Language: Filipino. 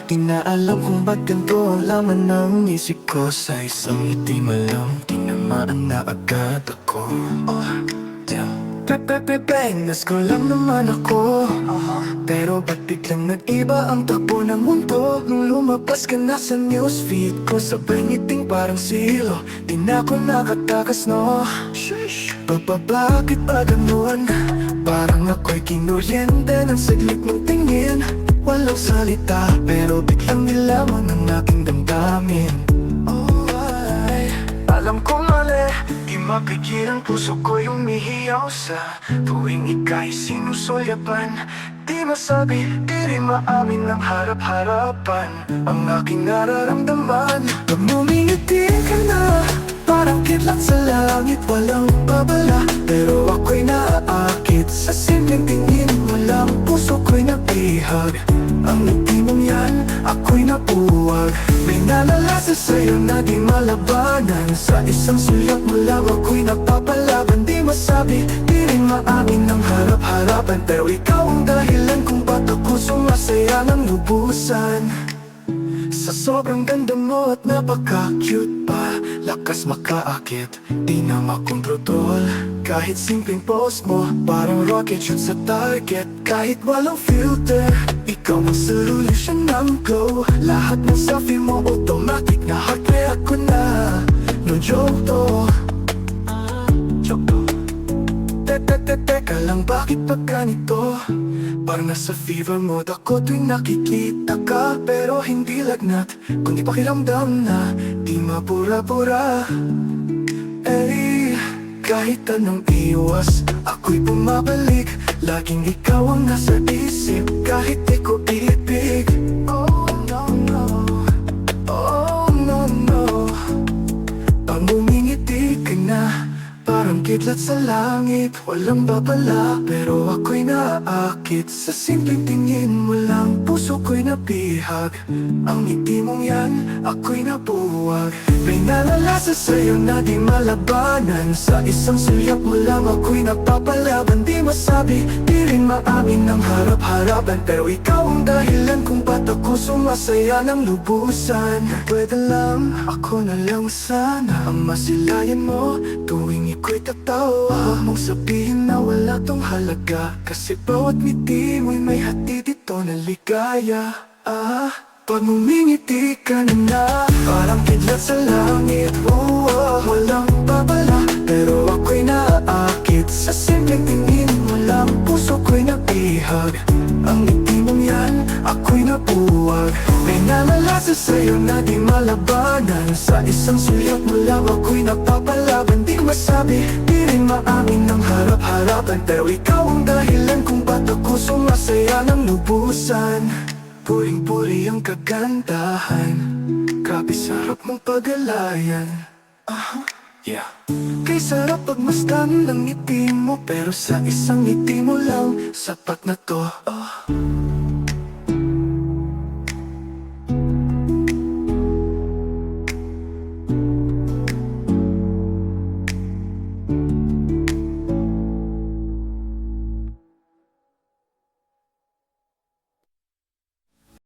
Di na alam kung ba't ganito ang laman ng isip ko. Sa isang ngiti mo lang, tinamaan na agad ako. Bengas ko lang naman ako. Pero ba't biglang nag-iba ang takbo ng mundo? Nung lumabas ka na sa newsfeed ko, sabay ngiting parang silo. Di na ako nakatakas, no. Bakit ba ganun? Parang ako'y kinuryente ng saglit mong tingin. Walang salita, pero biglang nilaman ang aking damdamin. Alam ko mali, di mapigil ang puso ko yung mihiyaw sa tuwing ika'y sinusulyapan. Di masabi, di rin maamin ng harap-harapan ang aking nararamdaman. Pag ngumingiti ka na, parang kidlat sa langit, walang babala. Pero ako'y naaakit sa simpleng tingin mo lang. Puso ko'y nabihag, ang ngiti mong yan, ako'y napuwag. May nalalasa sa'yo na di malabanan. Sa isang sulat mo lang ako'y napapalaban. Di masabi, di rin maamin ng harap-harapan. Pero ikaw ang dahilan kung ba't ako sumasaya ng lubusan. Sa sobrang ganda mo at napaka-cute pa, lakas makaakit, di na makontrol. Kahit simpleng post mo, parang rocket shoot sa target. Kahit walang filter, ikaw ang solution ng go. Lahat ng selfie mo automatic na heart react ko na. No joke to, joke to. Teka lang, bakit pa ganito? Parang nasa fever mode ako tuwing nakikita ka. Pero hindi lagnat, kundi pakiramdam na di mapura-pura. Kahit anong iwas, ako'y bumabalik. Laging ikaw ang nasa isip, kahit di ko ibig. Oh no no, oh no no. Pag ngumingiti ka na, parang kidlat sa langit, walang babala. Pero ako'y naaakit sa simpleng tingin mo lang. Puso ko'y nabihag, ang ngiti mong yan, ako'y nabuwag. May nalalasa sa'yo na di malabanan. Sa isang sulyap mo lang ako'y napapalaban. Di masabi, di rin maamin ng harap-harapan. Pero ikaw ang dahilan kung ba't ako sumasaya ng lubusan. Pwede lang, ako na lang sana ang masilayan mo tuwing iko'y tatawa. Huwag mong sabihin na wala tong halaga, kasi bawat ngiti mo'y may hatid dito na ligaya. Pag ngumingiti ka na, parang kidlat sa langit. Walang babala, pero ako'y naaakit sa simpleng tingin mo lang. Puso ko'y nabihag, ang ngiti mong yan, ako'y nabuwag. May nalalasa sa'yo na di malabanan. Sa isang sulyap mo lang ako'y napapalaban. Di masabi, di rin maamin ng harap-harapan. Pero ikaw ang dahilan kung ba't ako sumasaya ng lubusan. Puring-puri ang kagandahan, grabe sarap mong pag-alayan. Yeah. Kay sarap pagmasdan ng ngiti mo, pero sa isang ngiti mo lang, sapat na to.